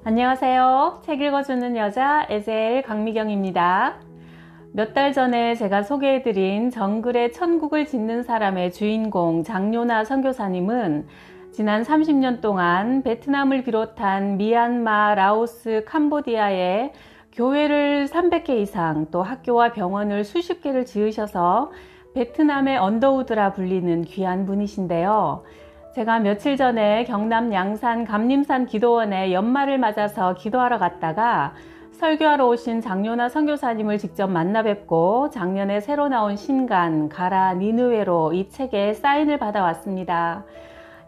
안녕하세요. 책 읽어주는 여자 에젤 강미경입니다. 몇 달 전에 제가 소개해드린 정글의 천국을 짓는 사람의 주인공 장요나 선교사님은 지난 30년 동안 베트남을 비롯한 미얀마, 라오스, 캄보디아에 교회를 300개 이상 또 학교와 병원을 수십 개를 지으셔서 베트남의 언더우드라 불리는 귀한 분이신데요. 제가 며칠 전에 경남 양산 감림산 기도원에 연말을 맞아서 기도하러 갔다가 설교하러 오신 장요나 선교사님을 직접 만나 뵙고 작년에 새로 나온 신간 가라 니느웨로 이 책에 사인을 받아왔습니다.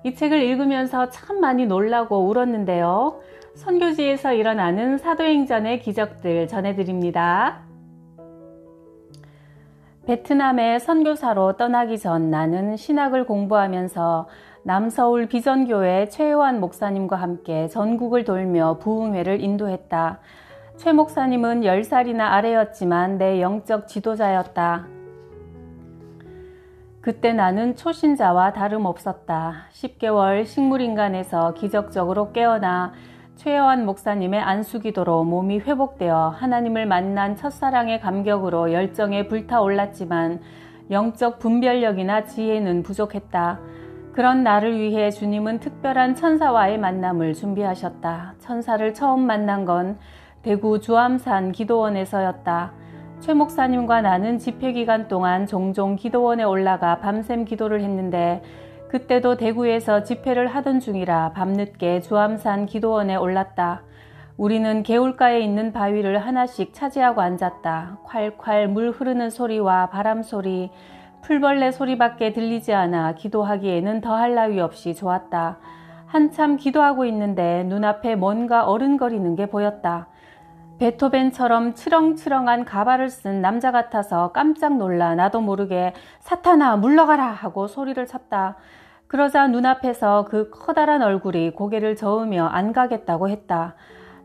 이 책을 읽으면서 참 많이 놀라고 울었는데요. 선교지에서 일어나는 사도행전의 기적들 전해드립니다. 베트남에 선교사로 떠나기 전 나는 신학을 공부하면서 남서울 비전교회 최요한 목사님과 함께 전국을 돌며 부흥회를 인도했다. 최 목사님은 10살이나 아래였지만 내 영적 지도자였다. 그때 나는 초신자와 다름없었다. 10개월 식물인간에서 기적적으로 깨어나 최요한 목사님의 안수기도로 몸이 회복되어 하나님을 만난 첫사랑의 감격으로 열정에 불타올랐지만 영적 분별력이나 지혜는 부족했다. 그런 나를 위해 주님은 특별한 천사와의 만남을 준비하셨다. 천사를 처음 만난 건 대구 주암산 기도원에서였다. 최 목사님과 나는 집회 기간 동안 종종 기도원에 올라가 밤샘 기도를 했는데 그때도 대구에서 집회를 하던 중이라 밤늦게 주암산 기도원에 올랐다. 우리는 개울가에 있는 바위를 하나씩 차지하고 앉았다. 콸콸 물 흐르는 소리와 바람 소리, 풀벌레 소리밖에 들리지 않아 기도하기에는 더할 나위 없이 좋았다. 한참 기도하고 있는데 눈앞에 뭔가 어른거리는 게 보였다. 베토벤처럼 치렁치렁한 가발을 쓴 남자 같아서 깜짝 놀라 나도 모르게 사탄아 물러가라 하고 소리를 쳤다. 그러자 눈앞에서 그 커다란 얼굴이 고개를 저으며 안 가겠다고 했다.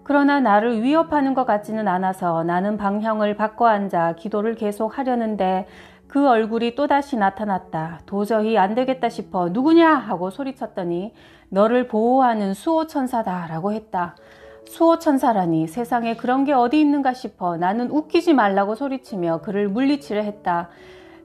그러나 나를 위협하는 것 같지는 않아서 나는 방향을 바꿔 앉아 기도를 계속 하려는데 그 얼굴이 또다시 나타났다. 도저히 안 되겠다 싶어 누구냐 하고 소리쳤더니 너를 보호하는 수호천사다 라고 했다. 수호천사라니 세상에 그런 게 어디 있는가 싶어 나는 웃기지 말라고 소리치며 그를 물리치려 했다.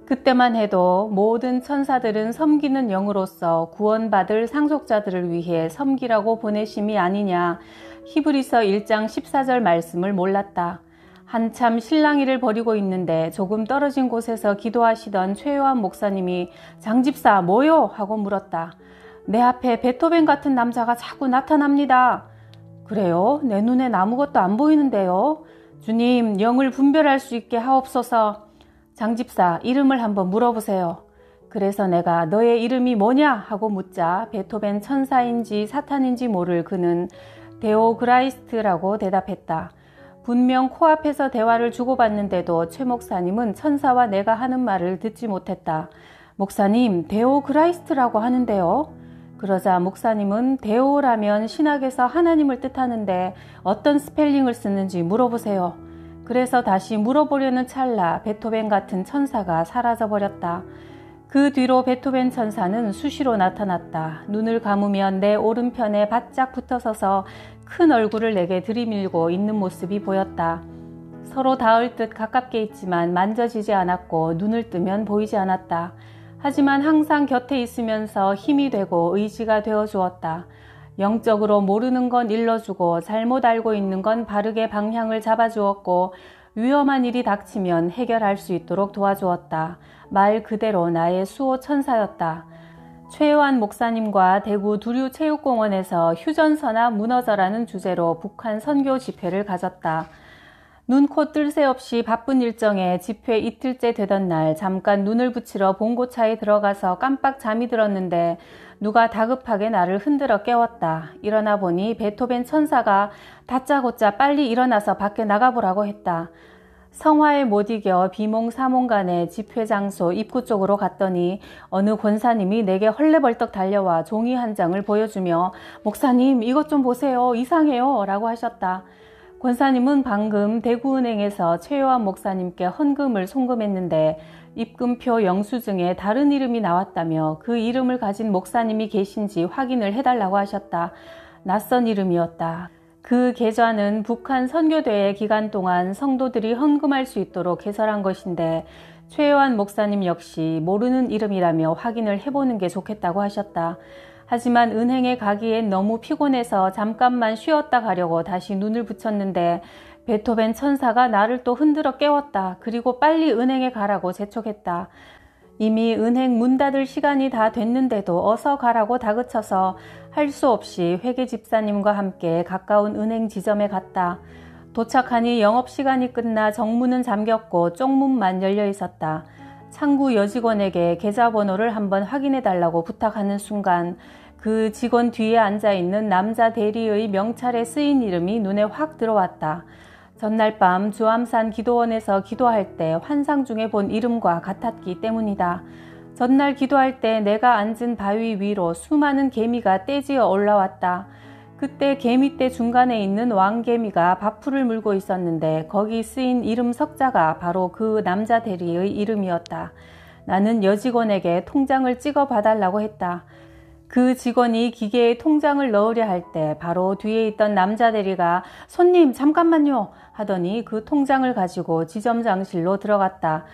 그때만 해도 모든 천사들은 섬기는 영으로서 구원받을 상속자들을 위해 섬기라고 보내심이 아니냐. 히브리서 1장 14절 말씀을 몰랐다. 한참 실랑이를 벌이고 있는데 조금 떨어진 곳에서 기도하시던 최요한 목사님이 장집사 뭐요? 하고 물었다. 내 앞에 베토벤 같은 남자가 자꾸 나타납니다. 그래요? 내 눈엔 아무것도 안 보이는데요. 주님, 영을 분별할 수 있게 하옵소서. 장집사, 이름을 한번 물어보세요. 그래서 내가 너의 이름이 뭐냐? 하고 묻자 베토벤 천사인지 사탄인지 모를 그는 데오그라이스트라고 대답했다. 분명 코앞에서 대화를 주고받는데도 최 목사님은 천사와 내가 하는 말을 듣지 못했다. 목사님, 데오그라이스트라고 하는데요. 그러자 목사님은 데오라면 신학에서 하나님을 뜻하는데 어떤 스펠링을 쓰는지 물어보세요. 그래서 다시 물어보려는 찰나 베토벤 같은 천사가 사라져버렸다. 그 뒤로 베토벤 천사는 수시로 나타났다. 눈을 감으면 내 오른편에 바짝 붙어서서 큰 얼굴을 내게 들이밀고 있는 모습이 보였다. 서로 닿을 듯 가깝게 있지만 만져지지 않았고 눈을 뜨면 보이지 않았다. 하지만 항상 곁에 있으면서 힘이 되고 의지가 되어 주었다. 영적으로 모르는 건 일러주고 잘못 알고 있는 건 바르게 방향을 잡아주었고 위험한 일이 닥치면 해결할 수 있도록 도와주었다. 말 그대로 나의 수호 천사였다. 최요한 목사님과 대구 두류체육공원에서 휴전서나 무너져라는 주제로 북한 선교 집회를 가졌다. 눈코 뜰 새 없이 바쁜 일정에 집회 이틀째 되던 날 잠깐 눈을 붙이러 봉고차에 들어가서 깜빡 잠이 들었는데 누가 다급하게 나를 흔들어 깨웠다. 일어나 보니 베토벤 천사가 다짜고짜 빨리 일어나서 밖에 나가보라고 했다. 성화에 못 이겨 비몽사몽간에 집회 장소 입구 쪽으로 갔더니 어느 권사님이 내게 헐레벌떡 달려와 종이 한 장을 보여주며 목사님 이것 좀 보세요. 이상해요. 라고 하셨다. 권사님은 방금 대구은행에서 최요한 목사님께 헌금을 송금했는데 입금표 영수증에 다른 이름이 나왔다며 그 이름을 가진 목사님이 계신지 확인을 해달라고 하셨다. 낯선 이름이었다. 그 계좌는 북한 선교대회 기간 동안 성도들이 헌금할 수 있도록 개설한 것인데 최혜환 목사님 역시 모르는 이름이라며 확인을 해보는 게 좋겠다고 하셨다. 하지만 은행에 가기엔 너무 피곤해서 잠깐만 쉬었다 가려고 다시 눈을 붙였는데 베토벤 천사가 나를 또 흔들어 깨웠다. 그리고 빨리 은행에 가라고 재촉했다. 이미 은행 문 닫을 시간이 다 됐는데도 어서 가라고 다그쳐서 할 수 없이 회계 집사님과 함께 가까운 은행 지점에 갔다. 도착하니 영업시간이 끝나 정문은 잠겼고 쪽문만 열려 있었다. 창구 여직원에게 계좌번호를 한번 확인해 달라고 부탁하는 순간 그 직원 뒤에 앉아있는 남자 대리의 명찰에 쓰인 이름이 눈에 확 들어왔다. 전날 밤 주암산 기도원에서 기도할 때 환상 중에 본 이름과 같았기 때문이다. 전날 기도할 때 내가 앉은 바위 위로 수많은 개미가 떼지어 올라왔다. 그때 개미떼 중간에 있는 왕개미가 밥풀을 물고 있었는데 거기 쓰인 이름 석자가 바로 그 남자 대리의 이름이었다. 나는 여직원에게 통장을 찍어 봐달라고 했다. 그 직원이 기계에 통장을 넣으려 할 때 바로 뒤에 있던 남자 대리가 손님 잠깐만요 하더니 그 통장을 가지고 지점장실로 들어갔다.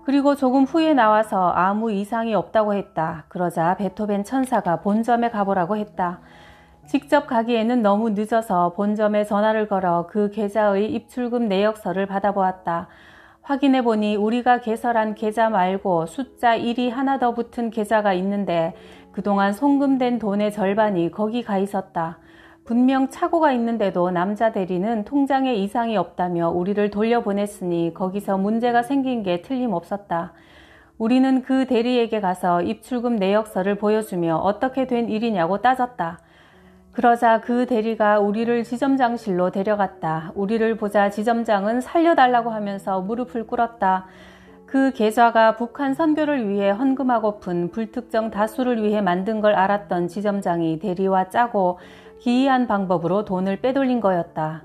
그리고 조금 후에 나와서 아무 이상이 없다고 했다. 그러자 베토벤 천사가 본점에 가보라고 했다. 직접 가기에는 너무 늦어서 본점에 전화를 걸어 그 계좌의 입출금 내역서를 받아보았다. 확인해보니 우리가 개설한 계좌 말고 숫자 1이 하나 더 붙은 계좌가 있는데 그동안 송금된 돈의 절반이 거기 가 있었다. 분명 착오가 있는데도 남자 대리는 통장에 이상이 없다며 우리를 돌려보냈으니 거기서 문제가 생긴 게 틀림없었다. 우리는 그 대리에게 가서 입출금 내역서를 보여주며 어떻게 된 일이냐고 따졌다. 그러자 그 대리가 우리를 지점장실로 데려갔다. 우리를 보자 지점장은 살려달라고 하면서 무릎을 꿇었다. 그 계좌가 북한 선교를 위해 헌금하고픈 불특정 다수를 위해 만든 걸 알았던 지점장이 대리와 짜고 기이한 방법으로 돈을 빼돌린 거였다.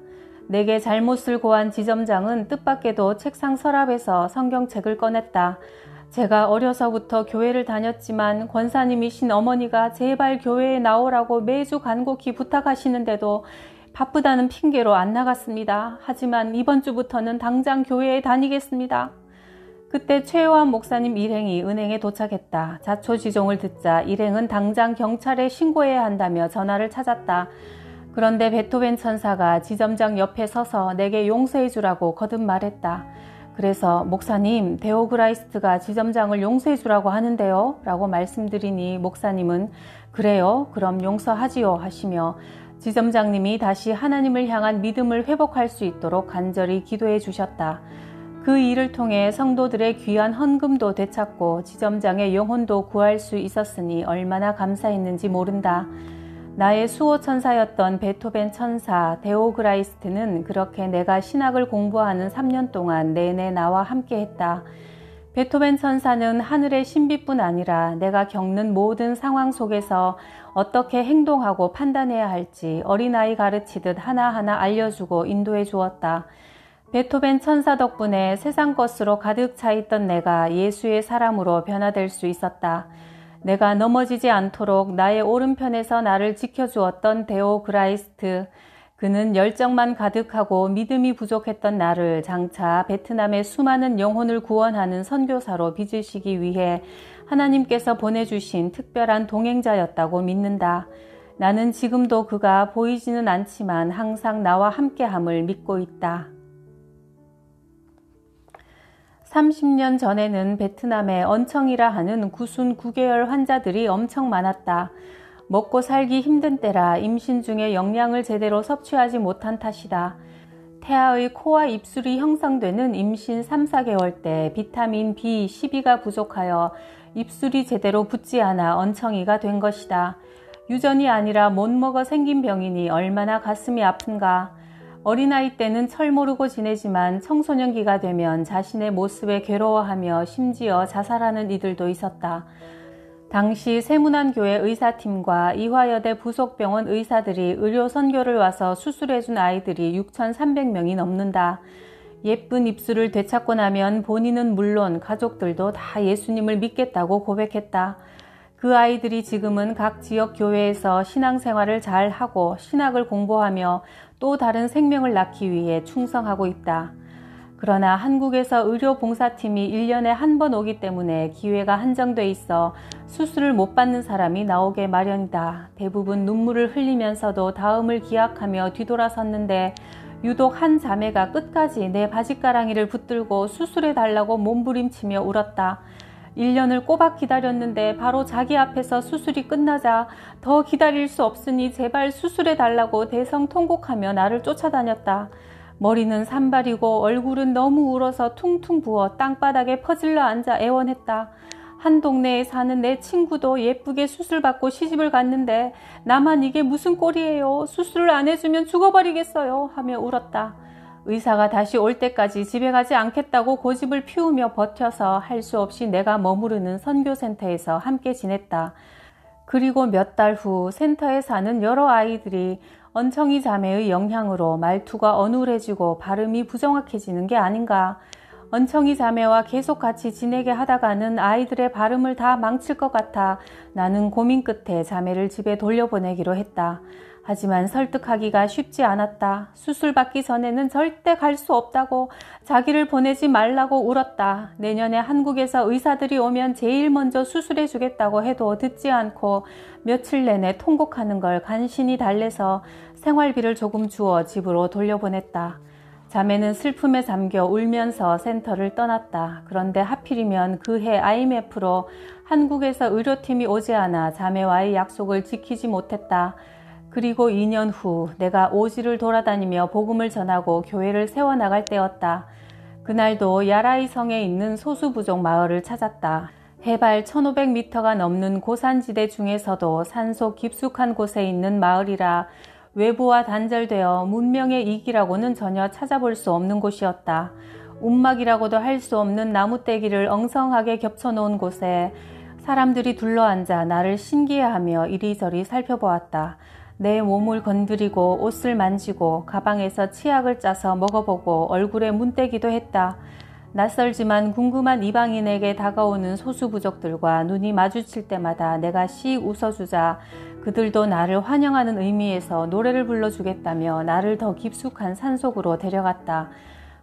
내게 잘못을 고한 지점장은 뜻밖에도 책상 서랍에서 성경책을 꺼냈다. 제가 어려서부터 교회를 다녔지만 권사님이신 어머니가 제발 교회에 나오라고 매주 간곡히 부탁하시는데도 바쁘다는 핑계로 안 나갔습니다. 하지만 이번 주부터는 당장 교회에 다니겠습니다. 그때 최혜환 목사님 일행이 은행에 도착했다. 자초지종을 듣자 일행은 당장 경찰에 신고해야 한다며 전화를 찾았다. 그런데 베토벤 천사가 지점장 옆에 서서 내게 용서해 주라고 거듭 말했다. 그래서 목사님, 데오그라이스트가 지점장을 용서해 주라고 하는데요 라고 말씀드리니 목사님은 그래요? 그럼 용서하지요 하시며 지점장님이 다시 하나님을 향한 믿음을 회복할 수 있도록 간절히 기도해 주셨다. 그 일을 통해 성도들의 귀한 헌금도 되찾고 지점장의 영혼도 구할 수 있었으니 얼마나 감사했는지 모른다. 나의 수호천사였던 베토벤 천사 데오그라이스트는 그렇게 내가 신학을 공부하는 3년 동안 내내 나와 함께했다. 베토벤 천사는 하늘의 신비뿐 아니라 내가 겪는 모든 상황 속에서 어떻게 행동하고 판단해야 할지 어린아이 가르치듯 하나하나 알려주고 인도해 주었다. 베토벤 천사 덕분에 세상 것으로 가득 차 있던 내가 예수의 사람으로 변화될 수 있었다. 내가 넘어지지 않도록 나의 오른편에서 나를 지켜주었던 데오그라이스트. 그는 열정만 가득하고 믿음이 부족했던 나를 장차 베트남의 수많은 영혼을 구원하는 선교사로 빚으시기 위해 하나님께서 보내주신 특별한 동행자였다고 믿는다. 나는 지금도 그가 보이지는 않지만 항상 나와 함께함을 믿고 있다. 30년 전에는 베트남에 언청이라 하는 구순 9개월 환자들이 엄청 많았다. 먹고 살기 힘든 때라 임신 중에 영양을 제대로 섭취하지 못한 탓이다. 태아의 코와 입술이 형성되는 임신 3, 4개월 때 비타민 B12가 부족하여 입술이 제대로 붙지 않아 언청이가 된 것이다. 유전이 아니라 못 먹어 생긴 병이니 얼마나 가슴이 아픈가. 어린아이 때는 철 모르고 지내지만 청소년기가 되면 자신의 모습에 괴로워하며 심지어 자살하는 이들도 있었다. 당시 세문안교회 의사팀과 이화여대 부속병원 의사들이 의료 선교를 와서 수술해준 아이들이 6,300명이 넘는다. 예쁜 입술을 되찾고 나면 본인은 물론 가족들도 다 예수님을 믿겠다고 고백했다. 그 아이들이 지금은 각 지역 교회에서 신앙생활을 잘 하고 신학을 공부하며 또 다른 생명을 낳기 위해 충성하고 있다. 그러나 한국에서 의료봉사팀이 1년에 한 번 오기 때문에 기회가 한정돼 있어 수술을 못 받는 사람이 나오게 마련이다. 대부분 눈물을 흘리면서도 다음을 기약하며 뒤돌아섰는데 유독 한 자매가 끝까지 내 바짓가랑이를 붙들고 수술해달라고 몸부림치며 울었다. 1년을 꼬박 기다렸는데 바로 자기 앞에서 수술이 끝나자 더 기다릴 수 없으니 제발 수술해달라고 대성통곡하며 나를 쫓아다녔다. 머리는 산발이고 얼굴은 너무 울어서 퉁퉁 부어 땅바닥에 퍼질러 앉아 애원했다. 한 동네에 사는 내 친구도 예쁘게 수술받고 시집을 갔는데 나만 이게 무슨 꼴이에요. 수술을 안 해주면 죽어버리겠어요 하며 울었다. 의사가 다시 올 때까지 집에 가지 않겠다고 고집을 피우며 버텨서 할 수 없이 내가 머무르는 선교센터에서 함께 지냈다. 그리고 몇 달 후 센터에 사는 여러 아이들이 언청이 자매의 영향으로 말투가 어눌해지고 발음이 부정확해지는 게 아닌가. 언청이 자매와 계속 같이 지내게 하다가는 아이들의 발음을 다 망칠 것 같아 나는 고민 끝에 자매를 집에 돌려보내기로 했다. 하지만 설득하기가 쉽지 않았다. 수술 받기 전에는 절대 갈 수 없다고 자기를 보내지 말라고 울었다. 내년에 한국에서 의사들이 오면 제일 먼저 수술해 주겠다고 해도 듣지 않고 며칠 내내 통곡하는 걸 간신히 달래서 생활비를 조금 주어 집으로 돌려보냈다. 자매는 슬픔에 잠겨 울면서 센터를 떠났다. 그런데 하필이면 그해 IMF로 한국에서 의료팀이 오지 않아 자매와의 약속을 지키지 못했다. 그리고 2년 후 내가 오지를 돌아다니며 복음을 전하고 교회를 세워나갈 때였다. 그날도 야라이 성에 있는 소수부족 마을을 찾았다. 해발 1500m가 넘는 고산지대 중에서도 산속 깊숙한 곳에 있는 마을이라 외부와 단절되어 문명의 이기라고는 전혀 찾아볼 수 없는 곳이었다. 움막이라고도 할 수 없는 나무떼기를 엉성하게 겹쳐놓은 곳에 사람들이 둘러앉아 나를 신기해하며 이리저리 살펴보았다. 내 몸을 건드리고 옷을 만지고 가방에서 치약을 짜서 먹어보고 얼굴에 문대기도 했다. 낯설지만 궁금한 이방인에게 다가오는 소수부족들과 눈이 마주칠 때마다 내가 씩 웃어주자 그들도 나를 환영하는 의미에서 노래를 불러주겠다며 나를 더 깊숙한 산속으로 데려갔다.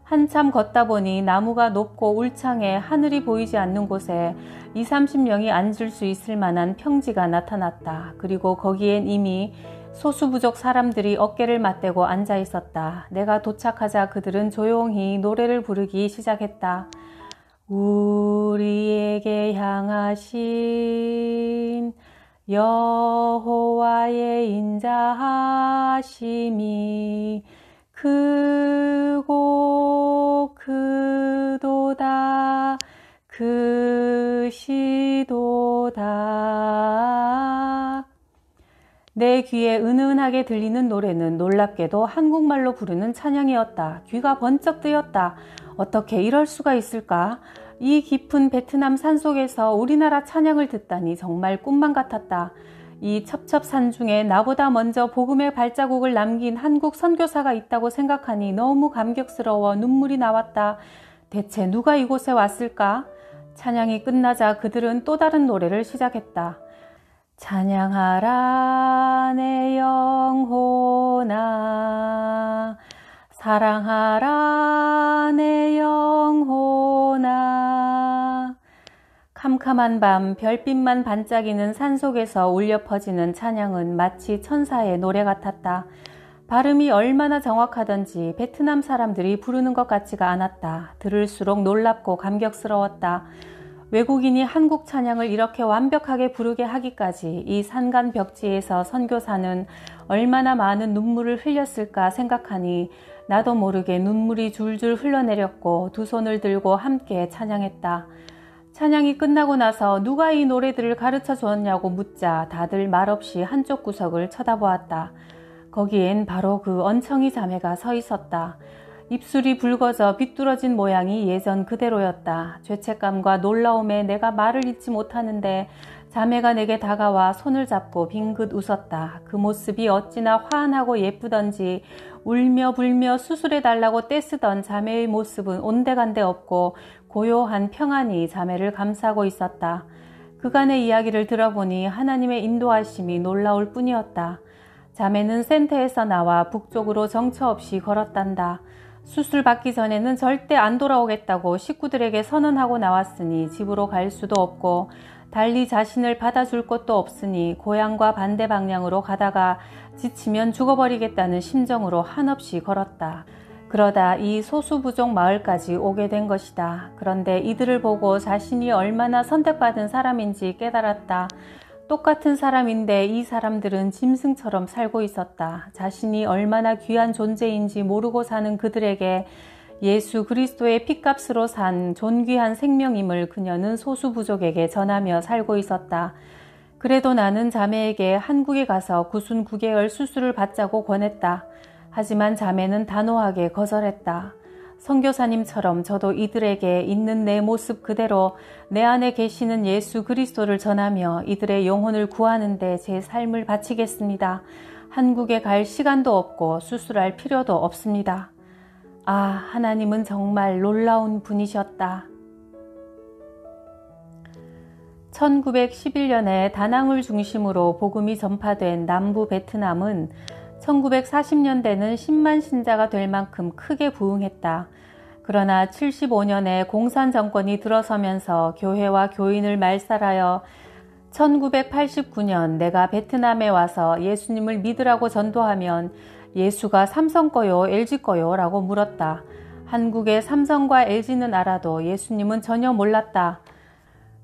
한참 걷다 보니 나무가 높고 울창해 하늘이 보이지 않는 곳에 20-30명이 앉을 수 있을 만한 평지가 나타났다. 그리고 거기엔 이미 소수부족 사람들이 어깨를 맞대고 앉아 있었다. 내가 도착하자 그들은 조용히 노래를 부르기 시작했다. 우리에게 향하신 여호와의 인자하심이 크고 크도다 크시도다. 내 귀에 은은하게 들리는 노래는 놀랍게도 한국말로 부르는 찬양이었다. 귀가 번쩍 뜨였다. 어떻게 이럴 수가 있을까? 이 깊은 베트남 산속에서 우리나라 찬양을 듣다니 정말 꿈만 같았다. 이 첩첩산 중에 나보다 먼저 복음의 발자국을 남긴 한국 선교사가 있다고 생각하니 너무 감격스러워 눈물이 나왔다. 대체 누가 이곳에 왔을까? 찬양이 끝나자 그들은 또 다른 노래를 시작했다. 찬양하라 내 영혼아 사랑하라 내 영혼아. 캄캄한 밤 별빛만 반짝이는 산속에서 울려 퍼지는 찬양은 마치 천사의 노래 같았다. 발음이 얼마나 정확하던지 베트남 사람들이 부르는 것 같지가 않았다. 들을수록 놀랍고 감격스러웠다. 외국인이 한국 찬양을 이렇게 완벽하게 부르게 하기까지 이 산간 벽지에서 선교사는 얼마나 많은 눈물을 흘렸을까 생각하니 나도 모르게 눈물이 줄줄 흘러내렸고 두 손을 들고 함께 찬양했다. 찬양이 끝나고 나서 누가 이 노래들을 가르쳐 주었냐고 묻자 다들 말없이 한쪽 구석을 쳐다보았다. 거기엔 바로 그 언청이 자매가 서 있었다. 입술이 붉어져 비뚤어진 모양이 예전 그대로였다. 죄책감과 놀라움에 내가 말을 잇지 못하는데 자매가 내게 다가와 손을 잡고 빙긋 웃었다. 그 모습이 어찌나 환하고 예쁘던지 울며 불며 수술해달라고 떼쓰던 자매의 모습은 온데간데 없고 고요한 평안이 자매를 감싸고 있었다. 그간의 이야기를 들어보니 하나님의 인도하심이 놀라울 뿐이었다. 자매는 센터에서 나와 북쪽으로 정처 없이 걸었단다. 수술 받기 전에는 절대 안 돌아오겠다고 식구들에게 선언하고 나왔으니 집으로 갈 수도 없고 달리 자신을 받아줄 곳도 없으니 고향과 반대 방향으로 가다가 지치면 죽어버리겠다는 심정으로 한없이 걸었다. 그러다 이 소수부족 마을까지 오게 된 것이다. 그런데 이들을 보고 자신이 얼마나 선택받은 사람인지 깨달았다. 똑같은 사람인데 이 사람들은 짐승처럼 살고 있었다. 자신이 얼마나 귀한 존재인지 모르고 사는 그들에게 예수 그리스도의 핏값으로 산 존귀한 생명임을 그녀는 소수부족에게 전하며 살고 있었다. 그래도 나는 자매에게 한국에 가서 구순 9개월 수술을 받자고 권했다. 하지만 자매는 단호하게 거절했다. 선교사님처럼 저도 이들에게 있는 내 모습 그대로 내 안에 계시는 예수 그리스도를 전하며 이들의 영혼을 구하는 데 제 삶을 바치겠습니다. 한국에 갈 시간도 없고 수술할 필요도 없습니다. 아, 하나님은 정말 놀라운 분이셨다. 1911년에 다낭을 중심으로 복음이 전파된 남부 베트남은 1940년대는 10만 신자가 될 만큼 크게 부흥했다. 그러나 75년에 공산 정권이 들어서면서 교회와 교인을 말살하여 1989년 내가 베트남에 와서 예수님을 믿으라고 전도하면 예수가 삼성 거요, LG 거요? 라고 물었다. 한국의 삼성과 LG는 알아도 예수님은 전혀 몰랐다.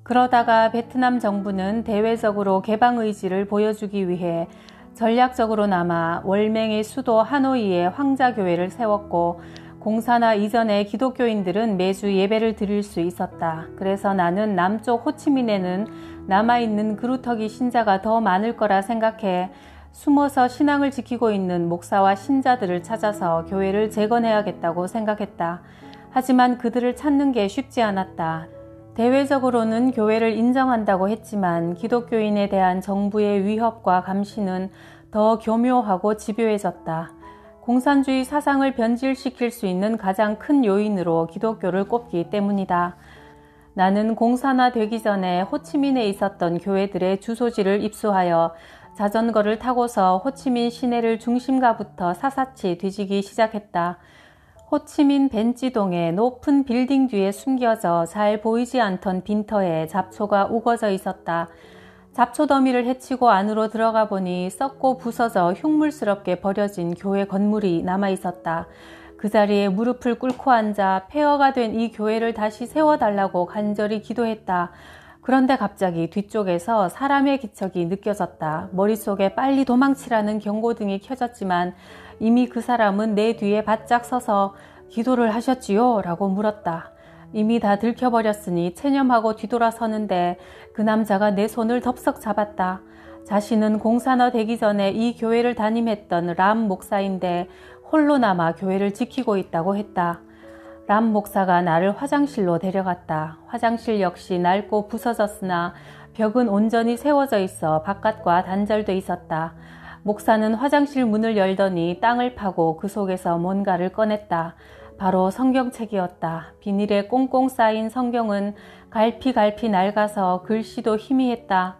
그러다가 베트남 정부는 대외적으로 개방 의지를 보여주기 위해 전략적으로나마 월맹의 수도 하노이에 황자교회를 세웠고 공산화 이전에 기독교인들은 매주 예배를 드릴 수 있었다. 그래서 나는 남쪽 호치민에는 남아있는 그루터기 신자가 더 많을 거라 생각해 숨어서 신앙을 지키고 있는 목사와 신자들을 찾아서 교회를 재건해야겠다고 생각했다. 하지만 그들을 찾는 게 쉽지 않았다. 대외적으로는 교회를 인정한다고 했지만 기독교인에 대한 정부의 위협과 감시는 더 교묘하고 집요해졌다. 공산주의 사상을 변질시킬 수 있는 가장 큰 요인으로 기독교를 꼽기 때문이다. 나는 공산화되기 전에 호치민에 있었던 교회들의 주소지를 입수하여 자전거를 타고서 호치민 시내를 중심가부터 사사치 뒤지기 시작했다. 호치민 벤찌동의 높은 빌딩 뒤에 숨겨져 잘 보이지 않던 빈터에 잡초가 우거져 있었다. 잡초 더미를 헤치고 안으로 들어가 보니 썩고 부서져 흉물스럽게 버려진 교회 건물이 남아 있었다. 그 자리에 무릎을 꿇고 앉아 폐허가 된 이 교회를 다시 세워달라고 간절히 기도했다. 그런데 갑자기 뒤쪽에서 사람의 기척이 느껴졌다. 머릿속에 빨리 도망치라는 경고등이 켜졌지만 이미 그 사람은 내 뒤에 바짝 서서 기도를 하셨지요? 라고 물었다. 이미 다 들켜버렸으니 체념하고 뒤돌아서는데 그 남자가 내 손을 덥석 잡았다. 자신은 공산화되기 전에 이 교회를 담임했던 람 목사인데 홀로 남아 교회를 지키고 있다고 했다. 람 목사가 나를 화장실로 데려갔다. 화장실 역시 낡고 부서졌으나 벽은 온전히 세워져 있어 바깥과 단절돼 있었다. 목사는 화장실 문을 열더니 땅을 파고 그 속에서 뭔가를 꺼냈다. 바로 성경책이었다. 비닐에 꽁꽁 쌓인 성경은 갈피갈피 낡아서 글씨도 희미했다.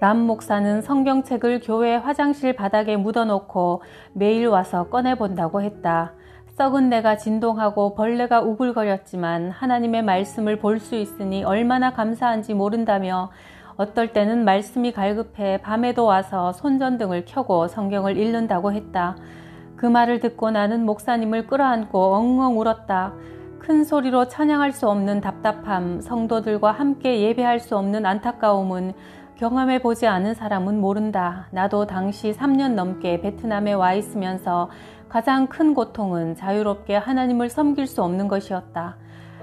람 목사는 성경책을 교회 화장실 바닥에 묻어놓고 매일 와서 꺼내본다고 했다. 썩은 내가 진동하고 벌레가 우글거렸지만 하나님의 말씀을 볼 수 있으니 얼마나 감사한지 모른다며 어떨 때는 말씀이 갈급해 밤에도 와서 손전등을 켜고 성경을 읽는다고 했다. 그 말을 듣고 나는 목사님을 끌어안고 엉엉 울었다. 큰 소리로 찬양할 수 없는 답답함, 성도들과 함께 예배할 수 없는 안타까움은 경험해보지 않은 사람은 모른다. 나도 당시 3년 넘게 베트남에 와 있으면서 가장 큰 고통은 자유롭게 하나님을 섬길 수 없는 것이었다.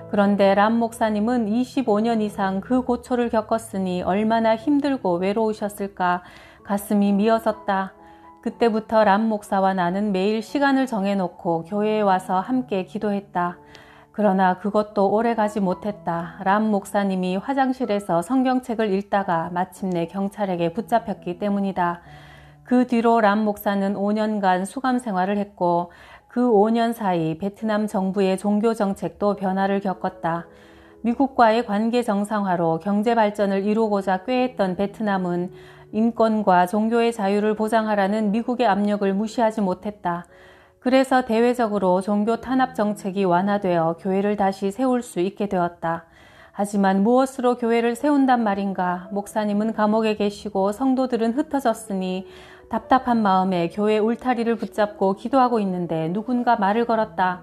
그런데 람 목사님은 25년 이상 그 고초를 겪었으니 얼마나 힘들고 외로우셨을까 가슴이 미어졌다. 그때부터 람 목사와 나는 매일 시간을 정해놓고 교회에 와서 함께 기도했다. 그러나 그것도 오래가지 못했다. 람 목사님이 화장실에서 성경책을 읽다가 마침내 경찰에게 붙잡혔기 때문이다. 그 뒤로 람 목사는 5년간 수감 생활을 했고 그 5년 사이 베트남 정부의 종교 정책도 변화를 겪었다. 미국과의 관계 정상화로 경제 발전을 이루고자 꾀했던 베트남은 인권과 종교의 자유를 보장하라는 미국의 압력을 무시하지 못했다. 그래서 대외적으로 종교 탄압 정책이 완화되어 교회를 다시 세울 수 있게 되었다. 하지만 무엇으로 교회를 세운단 말인가? 목사님은 감옥에 계시고 성도들은 흩어졌으니 답답한 마음에 교회 울타리를 붙잡고 기도하고 있는데 누군가 말을 걸었다.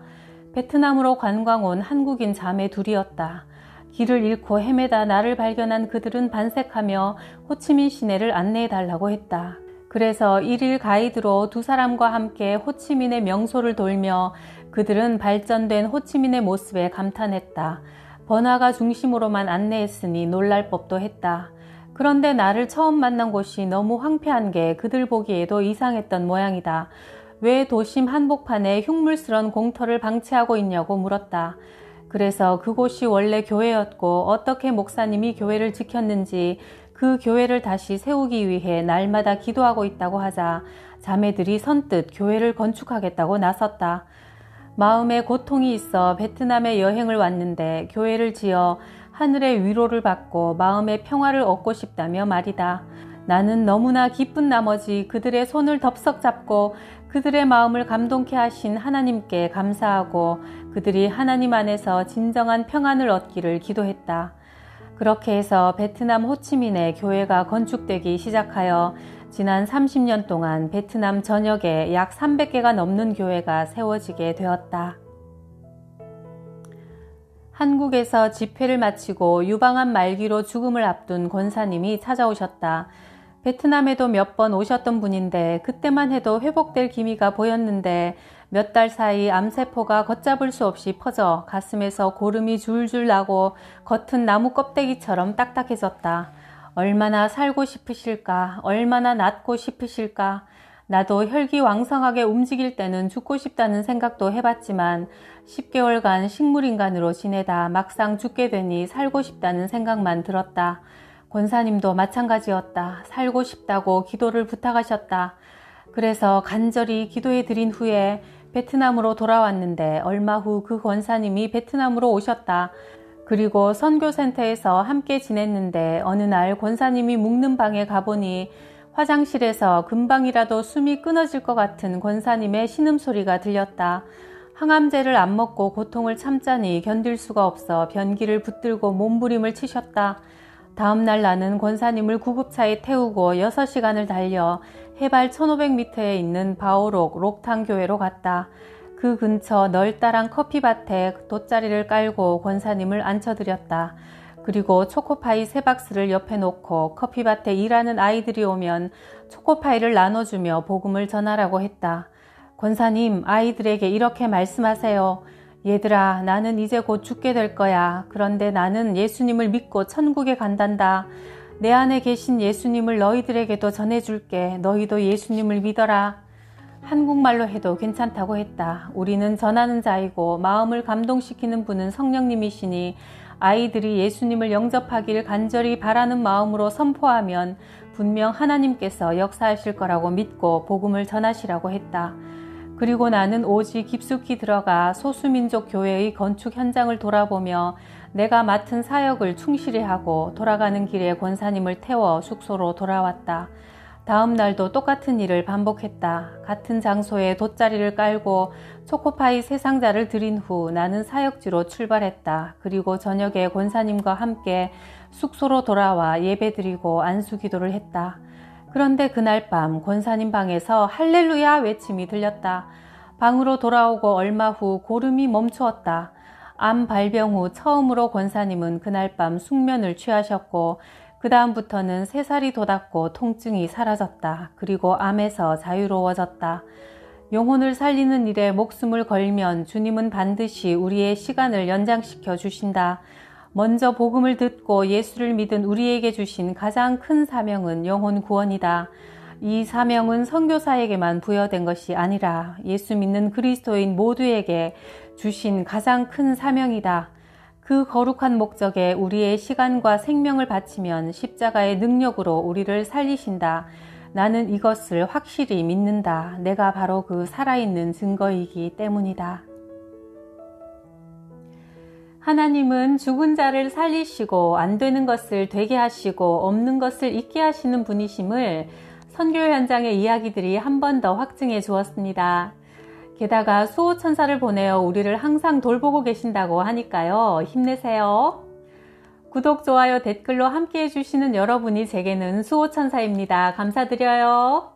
베트남으로 관광 온 한국인 자매 둘이었다. 길을 잃고 헤매다 나를 발견한 그들은 반색하며 호치민 시내를 안내해달라고 했다. 그래서 1일 가이드로 두 사람과 함께 호치민의 명소를 돌며 그들은 발전된 호치민의 모습에 감탄했다. 번화가 중심으로만 안내했으니 놀랄 법도 했다. 그런데 나를 처음 만난 곳이 너무 황폐한 게 그들 보기에도 이상했던 모양이다. 왜 도심 한복판에 흉물스런 공터를 방치하고 있냐고 물었다. 그래서 그곳이 원래 교회였고 어떻게 목사님이 교회를 지켰는지 그 교회를 다시 세우기 위해 날마다 기도하고 있다고 하자 자매들이 선뜻 교회를 건축하겠다고 나섰다. 마음에 고통이 있어 베트남에 여행을 왔는데 교회를 지어 하늘의 위로를 받고 마음의 평화를 얻고 싶다며 말이다. 나는 너무나 기쁜 나머지 그들의 손을 덥석 잡고 그들의 마음을 감동케 하신 하나님께 감사하고 그들이 하나님 안에서 진정한 평안을 얻기를 기도했다. 그렇게 해서 베트남 호치민에 교회가 건축되기 시작하여 지난 30년 동안 베트남 전역에 약 300개가 넘는 교회가 세워지게 되었다. 한국에서 집회를 마치고 유방암 말기로 죽음을 앞둔 권사님이 찾아오셨다. 베트남에도 몇 번 오셨던 분인데 그때만 해도 회복될 기미가 보였는데 몇 달 사이 암세포가 걷잡을 수 없이 퍼져 가슴에서 고름이 줄줄 나고 겉은 나무 껍데기처럼 딱딱해졌다. 얼마나 살고 싶으실까? 얼마나 낫고 싶으실까? 나도 혈기왕성하게 움직일 때는 죽고 싶다는 생각도 해봤지만 10개월간 식물인간으로 지내다 막상 죽게 되니 살고 싶다는 생각만 들었다. 권사님도 마찬가지였다. 살고 싶다고 기도를 부탁하셨다. 그래서 간절히 기도해 드린 후에 베트남으로 돌아왔는데 얼마 후 그 권사님이 베트남으로 오셨다. 그리고 선교센터에서 함께 지냈는데 어느 날 권사님이 묵는 방에 가보니 화장실에서 금방이라도 숨이 끊어질 것 같은 권사님의 신음소리가 들렸다. 항암제를 안 먹고 고통을 참자니 견딜 수가 없어 변기를 붙들고 몸부림을 치셨다. 다음날 나는 권사님을 구급차에 태우고 6시간을 달려 해발 1500m에 있는 바오록 록탕교회로 갔다. 그 근처 널따란 커피밭에 돗자리를 깔고 권사님을 앉혀드렸다. 그리고 초코파이 3박스를 옆에 놓고 커피밭에 일하는 아이들이 오면 초코파이를 나눠주며 복음을 전하라고 했다. 권사님, 아이들에게 이렇게 말씀하세요. 얘들아, 나는 이제 곧 죽게 될 거야. 그런데 나는 예수님을 믿고 천국에 간단다. 내 안에 계신 예수님을 너희들에게도 전해줄게. 너희도 예수님을 믿어라. 한국말로 해도 괜찮다고 했다. 우리는 전하는 자이고 마음을 감동시키는 분은 성령님이시니 아이들이 예수님을 영접하길 간절히 바라는 마음으로 선포하면 분명 하나님께서 역사하실 거라고 믿고 복음을 전하시라고 했다. 그리고 나는 오직 깊숙이 들어가 소수민족 교회의 건축 현장을 돌아보며 내가 맡은 사역을 충실히 하고 돌아가는 길에 권사님을 태워 숙소로 돌아왔다. 다음 날도 똑같은 일을 반복했다. 같은 장소에 돗자리를 깔고 초코파이 3상자를 드린 후 나는 사역지로 출발했다. 그리고 저녁에 권사님과 함께 숙소로 돌아와 예배드리고 안수기도를 했다. 그런데 그날 밤 권사님 방에서 할렐루야 외침이 들렸다. 방으로 돌아오고 얼마 후 고름이 멈추었다. 암 발병 후 처음으로 권사님은 그날 밤 숙면을 취하셨고 그 다음부터는 새살이 돋았고 통증이 사라졌다. 그리고 암에서 자유로워졌다. 영혼을 살리는 일에 목숨을 걸면 주님은 반드시 우리의 시간을 연장시켜 주신다. 먼저 복음을 듣고 예수를 믿은 우리에게 주신 가장 큰 사명은 영혼 구원이다. 이 사명은 선교사에게만 부여된 것이 아니라 예수 믿는 그리스도인 모두에게 주신 가장 큰 사명이다. 그 거룩한 목적에 우리의 시간과 생명을 바치면 십자가의 능력으로 우리를 살리신다. 나는 이것을 확실히 믿는다. 내가 바로 그 살아있는 증거이기 때문이다. 하나님은 죽은 자를 살리시고 안 되는 것을 되게 하시고 없는 것을 있게 하시는 분이심을 선교 현장의 이야기들이 한 번 더 확증해 주었습니다. 게다가 수호천사를 보내어 우리를 항상 돌보고 계신다고 하니까요. 힘내세요. 구독, 좋아요, 댓글로 함께 해주시는 여러분이 제게는 수호천사입니다. 감사드려요.